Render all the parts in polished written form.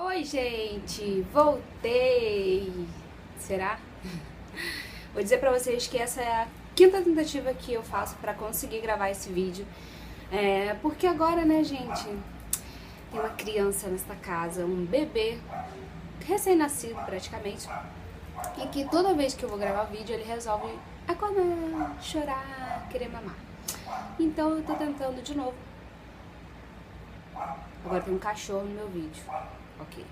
Oi, gente! Voltei! Será? Vou dizer pra vocês que essa é a quinta tentativa que eu faço pra conseguir gravar esse vídeo. Porque agora, né, gente, tem uma criança nesta casa, um bebê recém-nascido praticamente, e que toda vez que eu vou gravar vídeo ele resolve acordar, chorar, querer mamar. Então eu tô tentando de novo. Agora tem um cachorro no meu vídeo. Ok.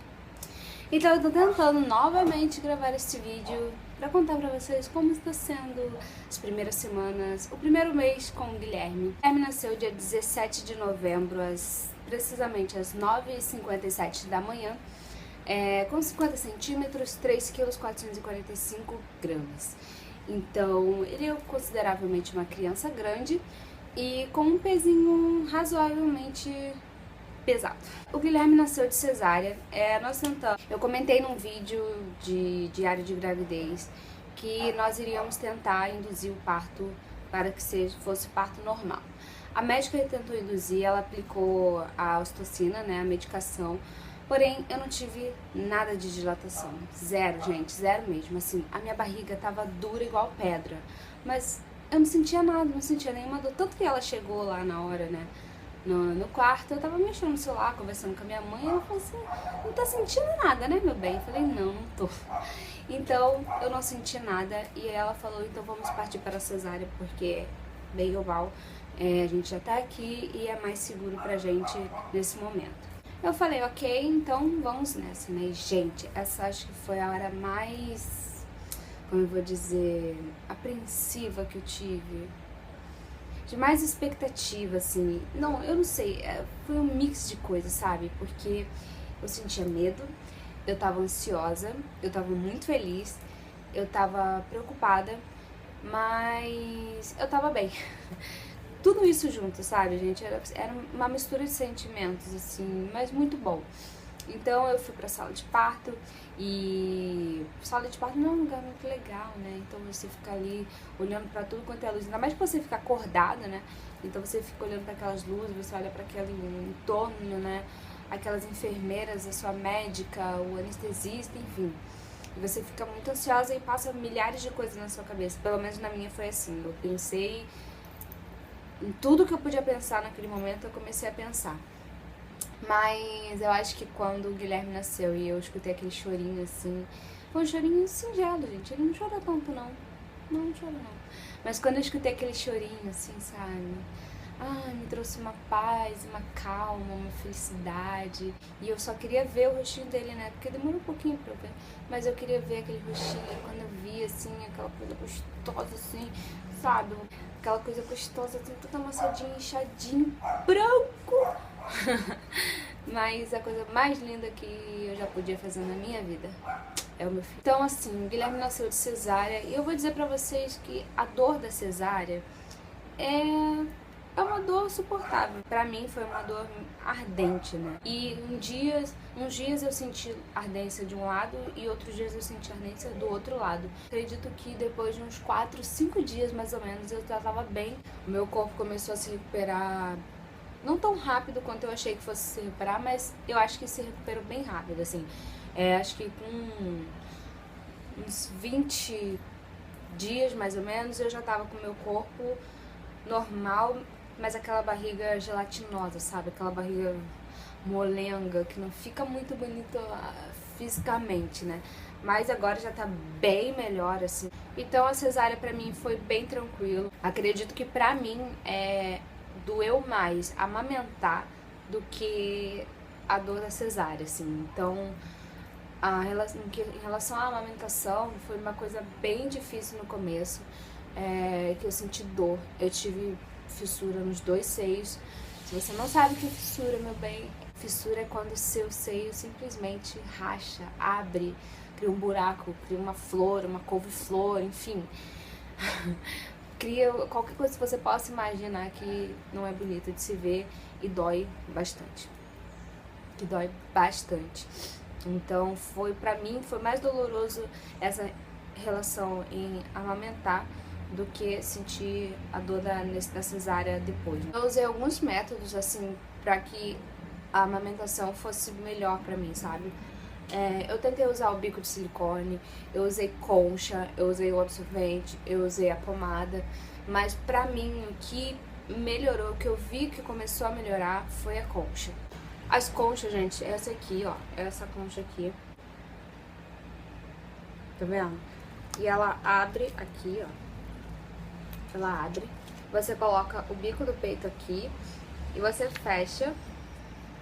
Então eu tô tentando novamente gravar este vídeo pra contar pra vocês como está sendo as primeiras semanas, o primeiro mês com o Guilherme. O Guilherme nasceu dia 17 de novembro, precisamente às 9h57 da manhã, com 50 centímetros, 3 quilos 445 gramas. Então ele é consideravelmente uma criança grande e com um pezinho razoavelmente pesado. O Guilherme nasceu de cesárea. Nós tentamos. Eu comentei num vídeo de diário de gravidez que nós iríamos tentar induzir o parto para que fosse parto normal. A médica tentou induzir, ela aplicou a ocitocina, né, a medicação. Porém, eu não tive nada de dilatação. Zero, gente, zero mesmo. Assim, a minha barriga tava dura igual pedra. Mas eu não sentia nada, não sentia nenhuma dor. Tanto que ela chegou lá na hora, né, no quarto, eu tava mexendo no celular, conversando com a minha mãe, e ela falou assim, não tá sentindo nada, né, meu bem? Eu falei, não tô. Então, eu não senti nada, e ela falou, então vamos partir para a cesárea, porque, bem ou mal, a gente já tá aqui e é mais seguro pra gente nesse momento. Eu falei, ok, então vamos nessa, né? Gente, essa acho que foi a hora mais, como eu vou dizer, apreensiva que eu tive, de mais expectativa, assim. Não, eu não sei, foi um mix de coisas, sabe? Porque eu sentia medo, eu tava ansiosa, eu tava muito feliz, eu tava preocupada, mas eu tava bem. Tudo isso junto, sabe, gente? Era uma mistura de sentimentos, assim, mas muito bom. Então eu fui pra sala de parto e sala de parto não é um lugar muito legal, né? Então você fica ali olhando pra tudo quanto é luz, ainda mais que você fica acordada, né? Então você fica olhando pra aquelas luzes, você olha pra aquele entorno, né? Aquelas enfermeiras, a sua médica, o anestesista, enfim. E você fica muito ansiosa e passa milhares de coisas na sua cabeça. Pelo menos na minha foi assim. Eu pensei em tudo que eu podia pensar naquele momento, eu comecei a pensar. Mas eu acho que quando o Guilherme nasceu e eu escutei aquele chorinho assim, foi um chorinho singelo, gente. Ele não chora tanto, não. Não chora, não. Mas quando eu escutei aquele chorinho assim, sabe? Me trouxe uma paz, uma calma, uma felicidade. E eu só queria ver o rostinho dele, né? Porque demorou um pouquinho pra eu ver. Mas eu queria ver aquele rostinho. E quando eu vi, assim, aquela coisa gostosa, assim, sabe? Aquela coisa gostosa, assim, toda amassadinha, inchadinho, branco. Mas a coisa mais linda que eu já podia fazer na minha vida é o meu filho. Então, assim, o Guilherme nasceu de cesárea. E eu vou dizer pra vocês que a dor da cesárea é uma dor suportável. Pra mim foi uma dor ardente, né? E uns dias eu senti ardência de um lado e outros dias eu senti ardência do outro lado. Acredito que depois de uns 4, 5 dias mais ou menos eu já tava bem. O meu corpo começou a se recuperar, não tão rápido quanto eu achei que fosse se recuperar, mas eu acho que se recuperou bem rápido, assim. Acho que com uns 20 dias mais ou menos eu já tava com o meu corpo normal, mas aquela barriga gelatinosa, sabe? Aquela barriga molenga, que não fica muito bonita fisicamente, né? Mas agora já tá bem melhor, assim. Então a cesárea pra mim foi bem tranquilo. Acredito que pra mim doeu mais amamentar do que a dor da cesárea, assim. Então, em relação à amamentação, foi uma coisa bem difícil no começo, que eu senti dor. Eu tive fissura nos 2 seios. Se você não sabe o que é fissura, meu bem, fissura é quando o seu seio simplesmente racha, abre, cria um buraco, cria uma flor, uma couve-flor, enfim. Cria qualquer coisa que você possa imaginar que não é bonita de se ver e dói bastante. Que dói bastante. Então, pra mim, foi mais doloroso essa relação em amamentar do que sentir a dor da cesárea depois. Eu usei alguns métodos, assim, pra que a amamentação fosse melhor pra mim, sabe? Eu tentei usar o bico de silicone, eu usei concha, eu usei o absorvente, eu usei a pomada, mas pra mim o que melhorou, o que eu vi que começou a melhorar foi a concha. As conchas, gente, essa aqui, ó, essa concha aqui, tá vendo? E ela abre aqui, ó, ela abre, você coloca o bico do peito aqui e você fecha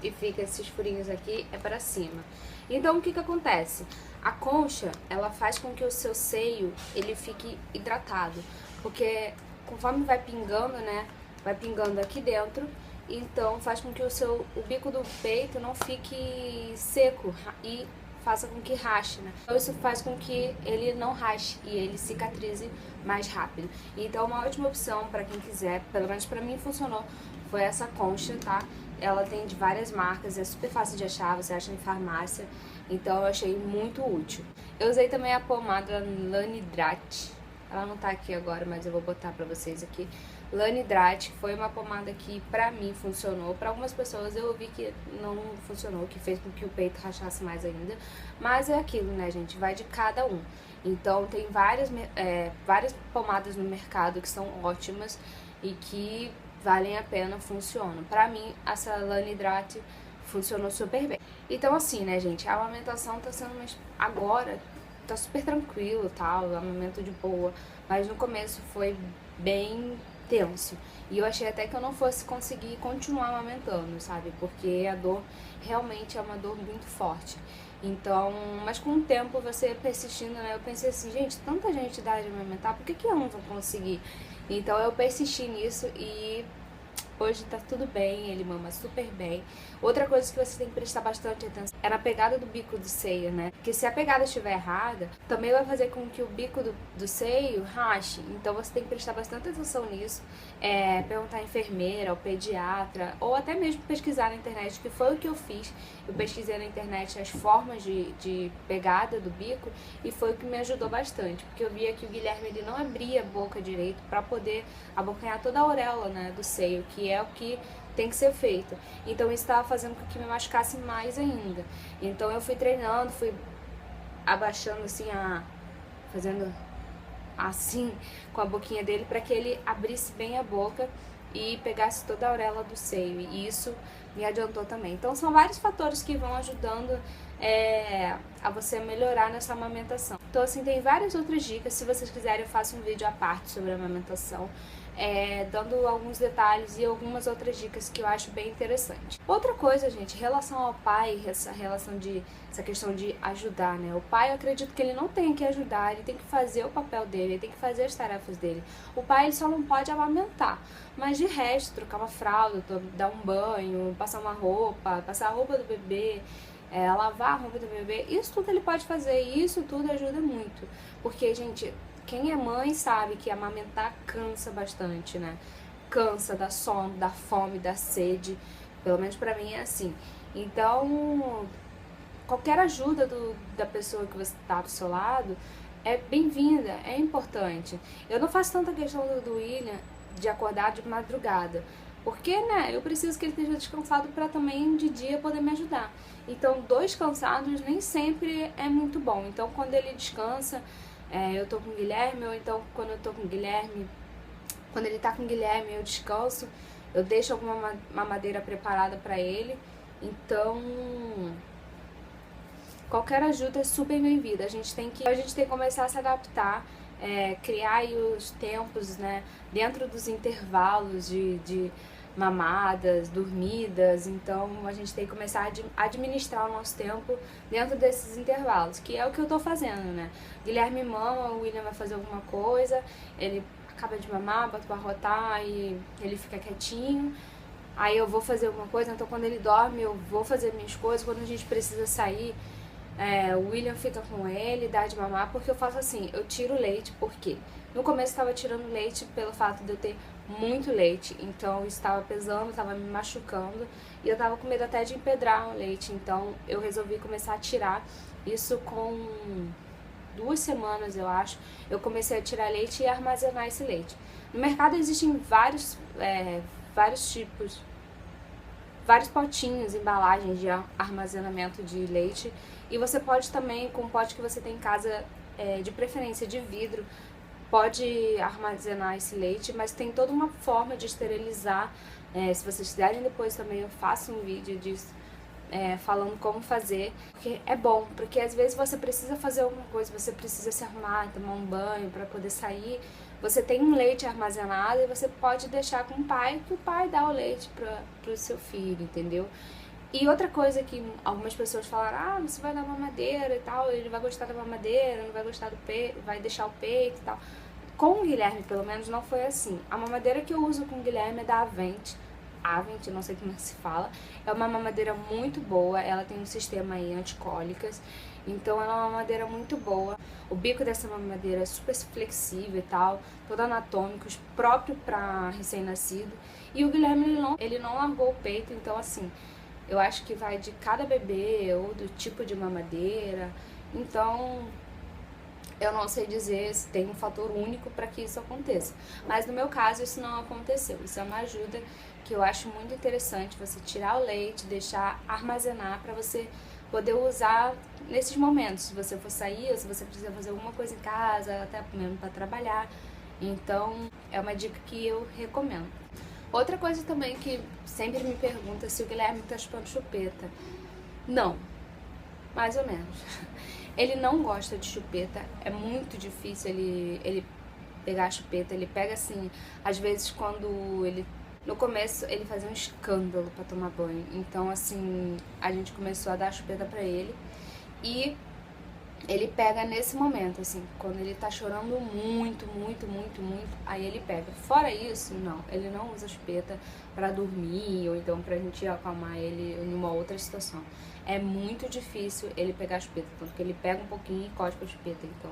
e fica esses furinhos aqui, é pra cima. Então, o que que acontece? A concha, ela faz com que o seu seio, ele fique hidratado, porque conforme vai pingando, né, vai pingando aqui dentro, então faz com que o bico do peito não fique seco e faça com que rache, né? Então isso faz com que ele não rache e ele cicatrize mais rápido. Então uma ótima opção para quem quiser, pelo menos para mim funcionou, foi essa concha, tá? Ela tem de várias marcas, é super fácil de achar, você acha em farmácia, então eu achei muito útil. Eu usei também a pomada Lanidrate, ela não tá aqui agora, mas eu vou botar pra vocês aqui. Lanidrate foi uma pomada que pra mim funcionou, pra algumas pessoas eu ouvi que não funcionou, que fez com que o peito rachasse mais ainda, mas é aquilo, né, gente, vai de cada um. Então tem várias pomadas no mercado que são ótimas e que valem a pena, funcionam. Pra mim, essa Lanidrate funcionou super bem. Então assim, né, gente, a amamentação tá sendo agora tá super tranquilo, tal, amamento de boa, mas no começo foi bem tenso. E eu achei até que eu não fosse conseguir continuar amamentando, sabe? Porque a dor realmente é uma dor muito forte. Então, mas com o tempo você persistindo, né? Eu pensei assim, gente, tanta gente dá de amamentar, por que que eu não vou conseguir? Então eu persisti nisso e hoje tá tudo bem, ele mama super bem. Outra coisa que você tem que prestar bastante atenção é na pegada do bico do seio, né? Porque se a pegada estiver errada, também vai fazer com que o bico do seio rache. Então você tem que prestar bastante atenção nisso. Perguntar à enfermeira, ao pediatra, ou até mesmo pesquisar na internet, que foi o que eu fiz. Eu pesquisei na internet as formas de pegada do bico e foi o que me ajudou bastante. Porque eu via que o Guilherme ele não abria a boca direito para poder abocanhar toda a auréola, né, do seio, que é o que tem que ser feito. Então isso estava fazendo com que me machucasse mais ainda. Então eu fui treinando, fui abaixando assim, fazendo assim com a boquinha dele para que ele abrisse bem a boca e pegasse toda a auréola do seio. E isso me adiantou também. Então são vários fatores que vão ajudando a você melhorar nessa amamentação. Então assim, tem várias outras dicas. Se vocês quiserem eu faço um vídeo à parte sobre a amamentação, dando alguns detalhes e algumas outras dicas que eu acho bem interessante. Outra coisa, gente, em relação ao pai, essa questão de ajudar, né? O pai, eu acredito que ele não tem que ajudar, ele tem que fazer o papel dele, ele tem que fazer as tarefas dele. O pai, ele só não pode amamentar, mas de resto, trocar uma fralda, dar um banho, passar uma roupa, passar a roupa do bebê, lavar a roupa do bebê, isso tudo ele pode fazer e isso tudo ajuda muito. Porque, gente, quem é mãe sabe que amamentar cansa bastante, né? Cansa, dá sono, dá fome, dá sede. Pelo menos pra mim é assim. Então, qualquer ajuda da pessoa que você tá do seu lado é bem-vinda, é importante. Eu não faço tanta questão do William de acordar de madrugada. Porque, né, eu preciso que ele esteja descansado para também de dia poder me ajudar. Então, 2 cansados nem sempre é muito bom. Então, quando ele descansa, eu tô com o Guilherme, ou então quando eu tô com o Guilherme, quando ele tá com o Guilherme, eu descanso, eu deixo alguma mamadeira preparada pra ele. Então, qualquer ajuda é super bem-vinda. A gente tem que começar a se adaptar, criar aí os tempos, né, dentro dos intervalos de mamadas, dormidas. Então a gente tem que começar a administrar o nosso tempo dentro desses intervalos, que é o que eu tô fazendo, né? Guilherme mama, o William vai fazer alguma coisa, ele acaba de mamar, bota pra arrotar e ele fica quietinho. Aí eu vou fazer alguma coisa, então quando ele dorme eu vou fazer minhas coisas, quando a gente precisa sair, o William fica com ele, dá de mamar, porque eu faço assim, eu tiro leite, porque no começo eu estava tirando leite pelo fato de eu ter muito leite, então isso estava pesando, estava me machucando e eu estava com medo até de empedrar o leite, então eu resolvi começar a tirar. Isso com 2 semanas, eu acho, eu comecei a tirar leite e armazenar esse leite. No mercado existem vários tipos, vários potinhos, embalagens de armazenamento de leite. E você pode também, com o pote que você tem em casa, de preferência de vidro, pode armazenar esse leite, mas tem toda uma forma de esterilizar. Se vocês quiserem, depois também eu faço um vídeo disso, falando como fazer, porque é bom, porque às vezes você precisa fazer alguma coisa, você precisa se arrumar, tomar um banho para poder sair, você tem um leite armazenado e você pode deixar com o pai, que o pai dá o leite pro seu filho, entendeu? E outra coisa que algumas pessoas falaram, você vai dar mamadeira e tal, ele vai gostar da mamadeira, não vai gostar do peito, vai deixar o peito e tal. Com o Guilherme, pelo menos, não foi assim. A mamadeira que eu uso com o Guilherme é da Avent, não sei como se fala. É uma mamadeira muito boa, ela tem um sistema aí anticólicas, então ela é uma mamadeira muito boa. O bico dessa mamadeira é super flexível e tal, todo anatômico, próprio para recém-nascido. E o Guilherme, ele não largou o peito, então assim, eu acho que vai de cada bebê ou do tipo de mamadeira. Então, eu não sei dizer se tem um fator único para que isso aconteça. Mas no meu caso, isso não aconteceu. Isso é uma ajuda que eu acho muito interessante, você tirar o leite, deixar armazenar para você poder usar nesses momentos. Se você for sair, ou se você precisa fazer alguma coisa em casa, até mesmo para trabalhar. Então, é uma dica que eu recomendo. Outra coisa também que sempre me pergunta se o Guilherme tá chupando chupeta. Não, mais ou menos. Ele não gosta de chupeta, é muito difícil ele pegar a chupeta. Ele pega assim, às vezes quando ele... No começo ele fazia um escândalo pra tomar banho, então assim, a gente começou a dar a chupeta pra ele e ele pega nesse momento, assim, quando ele tá chorando muito, aí ele pega. Fora isso, não, ele não usa chupeta pra dormir ou então pra gente acalmar ele em uma outra situação. É muito difícil ele pegar a chupeta, tanto que ele pega um pouquinho e cospe a chupeta, então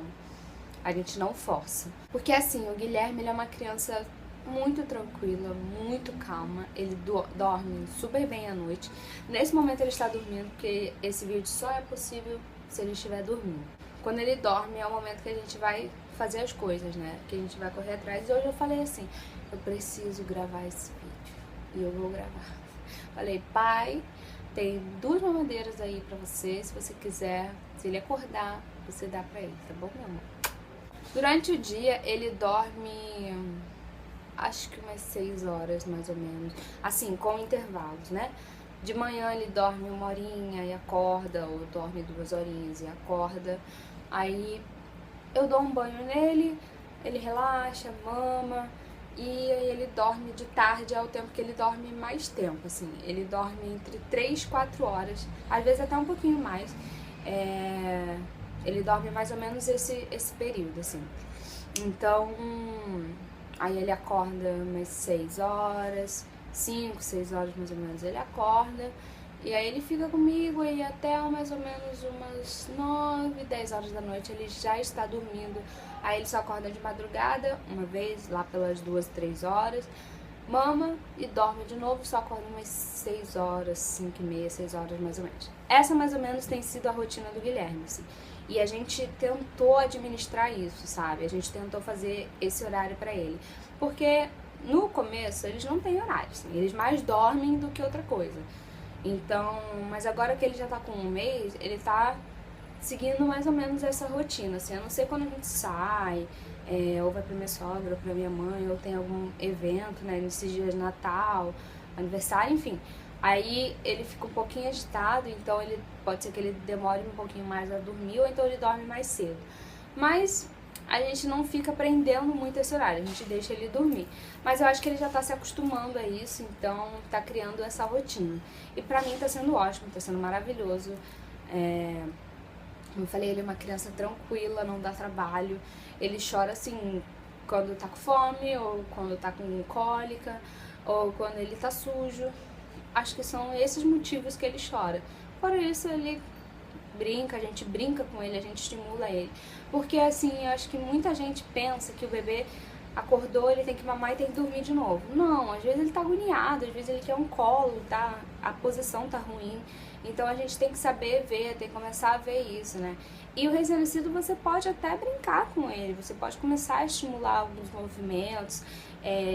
a gente não força. Porque assim, o Guilherme, ele é uma criança muito tranquila, muito calma, ele dorme super bem à noite. Nesse momento ele está dormindo, porque esse vídeo só é possível se ele estiver dormindo. Quando ele dorme é o momento que a gente vai fazer as coisas, né? Que a gente vai correr atrás. E hoje eu falei assim, eu preciso gravar esse vídeo. E eu vou gravar. Falei, pai, tem 2 mamadeiras aí pra você. Se você quiser, se ele acordar, você dá pra ele, tá bom, meu amor? Durante o dia ele dorme, acho que umas 6 horas mais ou menos. Assim, com intervalos, né? De manhã ele dorme 1 horinha e acorda, ou dorme 2 horinhas e acorda. Aí eu dou um banho nele, ele relaxa, mama, e aí ele dorme de tarde, é o tempo que ele dorme mais tempo, assim. Ele dorme entre 3 e 4 horas, às vezes até um pouquinho mais. Ele dorme mais ou menos esse período, assim. Então, aí ele acorda umas 6 horas, 5, 6 horas mais ou menos ele acorda, e aí ele fica comigo e até mais ou menos umas 9, 10 horas da noite ele já está dormindo. Aí ele só acorda de madrugada, uma vez, lá pelas 2, 3 horas, mama e dorme de novo, só acorda umas 6 horas, 5 e meia, 6 horas mais ou menos. Essa mais ou menos tem sido a rotina do Guilherme, assim. E a gente tentou administrar isso, sabe? A gente tentou fazer esse horário pra ele. Porque no começo eles não têm horário, assim, eles mais dormem do que outra coisa. Então, mas agora que ele já tá com 1 mês, ele tá seguindo mais ou menos essa rotina, assim, a não ser quando a gente sai, ou vai pra minha sogra, ou pra minha mãe, ou tem algum evento, né, nesses dias de Natal, aniversário, enfim. Aí ele fica um pouquinho agitado, então pode ser que ele demore um pouquinho mais a dormir, ou então ele dorme mais cedo. Mas a gente não fica prendendo muito esse horário, a gente deixa ele dormir. Mas eu acho que ele já tá se acostumando a isso, então tá criando essa rotina. E pra mim tá sendo ótimo, tá sendo maravilhoso. Como eu falei, ele é uma criança tranquila, não dá trabalho. Ele chora assim, quando tá com fome, ou quando tá com cólica, ou quando ele tá sujo. Acho que são esses motivos que ele chora. Fora isso, ele brinca, a gente brinca com ele, a gente estimula ele. Porque assim, eu acho que muita gente pensa que o bebê acordou, ele tem que mamar e tem que dormir de novo. Não, às vezes ele tá agoniado, às vezes ele quer um colo, tá? A posição tá ruim. Então a gente tem que saber ver, tem que começar a ver isso, né? E o recém-nascido você pode até brincar com ele, você pode começar a estimular alguns movimentos,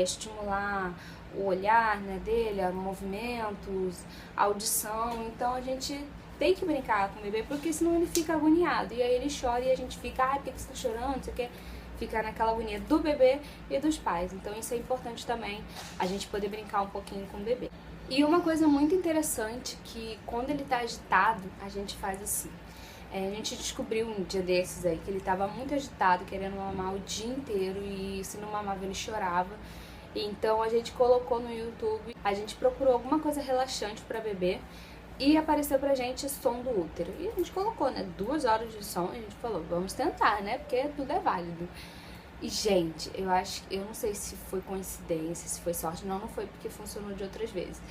estimular o olhar, né, dele, movimentos, audição. Então a gente tem que brincar com o bebê, porque senão ele fica agoniado. E aí ele chora e a gente fica, por que você tá chorando? Não sei o quê. Ficar naquela agonia do bebê e dos pais. Então isso é importante também, a gente poder brincar um pouquinho com o bebê. E uma coisa muito interessante, que quando ele tá agitado, a gente faz assim. A gente descobriu um dia desses aí que ele tava muito agitado, querendo mamar o dia inteiro, e se não mamava ele chorava. Então a gente colocou no YouTube, a gente procurou alguma coisa relaxante para bebê, e apareceu pra gente som do útero. E a gente colocou, né, 2 horas de som, e a gente falou, vamos tentar, né, porque tudo é válido. E, gente, eu não sei se foi coincidência, se foi sorte, não foi, porque funcionou de outras vezes.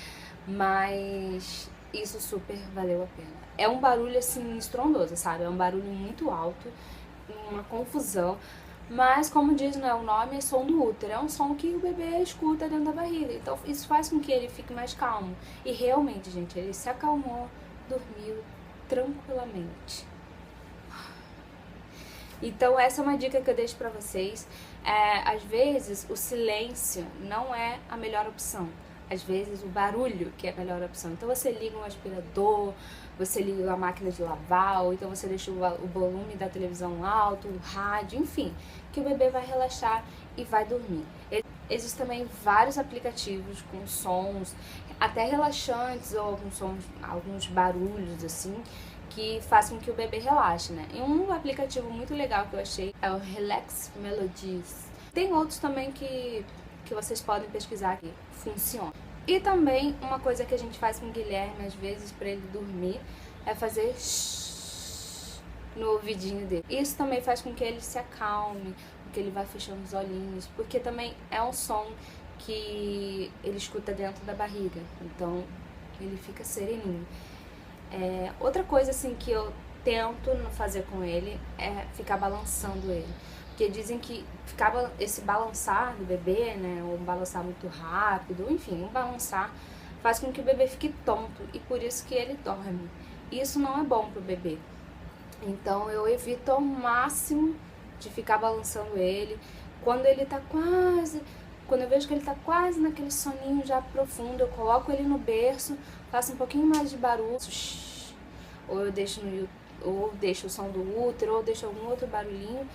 Mas isso super valeu a pena. É um barulho, assim, estrondoso, sabe? É um barulho muito alto, uma confusão. Mas, como diz, né, o nome é som do útero, é um som que o bebê escuta dentro da barriga. Então, isso faz com que ele fique mais calmo. E realmente, gente, ele se acalmou, dormiu tranquilamente. Então, essa é uma dica que eu deixo pra vocês. Às vezes, o silêncio não é a melhor opção. Às vezes, o barulho que é a melhor opção. Então, você liga um aspirador, você liga a máquina de lavar, ou então você deixa o volume da televisão alto, o rádio, enfim, que o bebê vai relaxar e vai dormir. Existem também vários aplicativos com sons, até relaxantes, ou alguns barulhos, assim, que fazem com que o bebê relaxe, né? E um aplicativo muito legal que eu achei é o Relax Melodies. Tem outros também que vocês podem pesquisar aqui. Funciona. E também uma coisa que a gente faz com o Guilherme, às vezes, para ele dormir, é fazer shhh no ouvidinho dele. Isso também faz com que ele se acalme, que ele vai fechando os olhinhos, porque também é um som que ele escuta dentro da barriga. Então, ele fica sereninho. Outra coisa assim que eu tento não fazer com ele é ficar balançando ele, porque dizem que esse balançar do bebê, né, ou um balançar muito rápido, enfim, um balançar faz com que o bebê fique tonto, e por isso que ele dorme. Isso não é bom pro bebê. Então eu evito ao máximo de ficar balançando ele. Quando eu vejo que ele tá quase naquele soninho já profundo, eu coloco ele no berço, faço um pouquinho mais de barulho, ou eu deixo o som do útero, ou deixo algum outro barulhinho,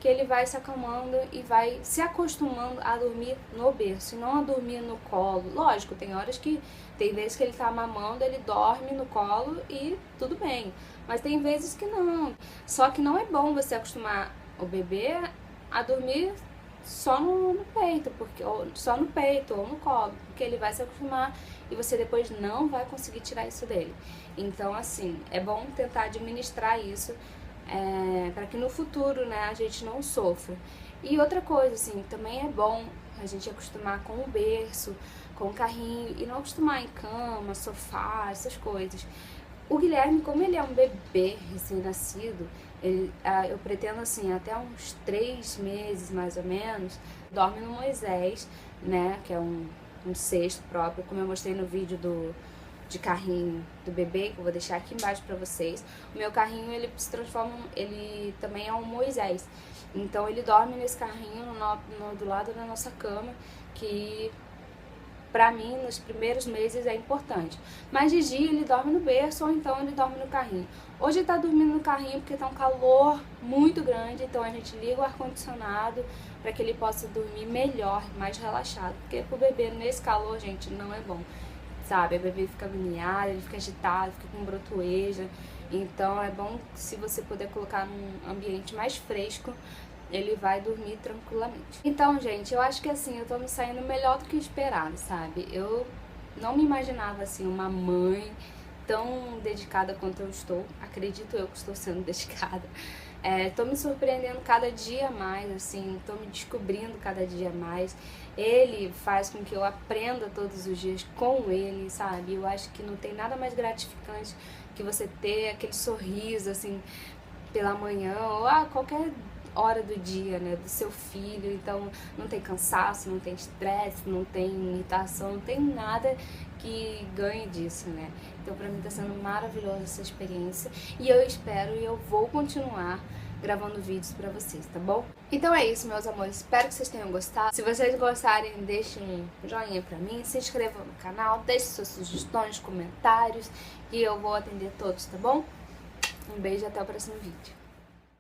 que ele vai se acalmando e vai se acostumando a dormir no berço, e não a dormir no colo. Lógico, tem vezes que ele tá mamando, ele dorme no colo e tudo bem, mas tem vezes que não. Só que não é bom você acostumar o bebê a dormir só no peito, só no peito ou no colo, porque ele vai se acostumar e você depois não vai conseguir tirar isso dele. Então, assim, é bom tentar administrar isso para que no futuro, né, a gente não sofra. E outra coisa, assim, também é bom a gente acostumar com o berço, com o carrinho, e não acostumar em cama, sofá, essas coisas. O Guilherme, como ele é um bebê recém-nascido, eu pretendo, assim, até uns 3 meses, mais ou menos, dorme no Moisés, né, que é um cesto próprio, como eu mostrei no vídeo de carrinho do bebê, que eu vou deixar aqui embaixo pra vocês. O meu carrinho, ele se transforma, ele também é um Moisés. Então ele dorme nesse carrinho do lado da nossa cama, que pra mim, nos primeiros meses é importante. Mas de dia ele dorme no berço, ou então ele dorme no carrinho. Hoje ele tá dormindo no carrinho porque tá um calor muito grande, então a gente liga o ar-condicionado para que ele possa dormir melhor, mais relaxado. Porque pro bebê, nesse calor, gente, não é bom, sabe? O bebê fica agoniado, ele fica agitado, fica com brotoeja. Então é bom, se você puder colocar num ambiente mais fresco, ele vai dormir tranquilamente. Então, gente, eu acho que assim, eu tô me saindo melhor do que esperado, sabe? Eu não me imaginava, assim, uma mãe tão dedicada quanto eu estou. Acredito eu que estou sendo dedicada. Tô me surpreendendo cada dia mais, assim, tô me descobrindo cada dia mais. Ele faz com que eu aprenda todos os dias com ele, sabe? Eu acho que não tem nada mais gratificante que você ter aquele sorriso, assim, pela manhã, ou qualquer hora do dia, né, do seu filho. Então não tem cansaço, não tem estresse, não tem irritação, não tem nada que ganhe disso, né? Então pra mim tá sendo maravilhosa essa experiência e eu espero e eu vou continuar gravando vídeos pra vocês, tá bom? Então é isso, meus amores, espero que vocês tenham gostado. Se vocês gostarem, deixem um joinha pra mim, se inscrevam no canal, deixem suas sugestões, comentários e eu vou atender todos, tá bom? Um beijo e até o próximo vídeo.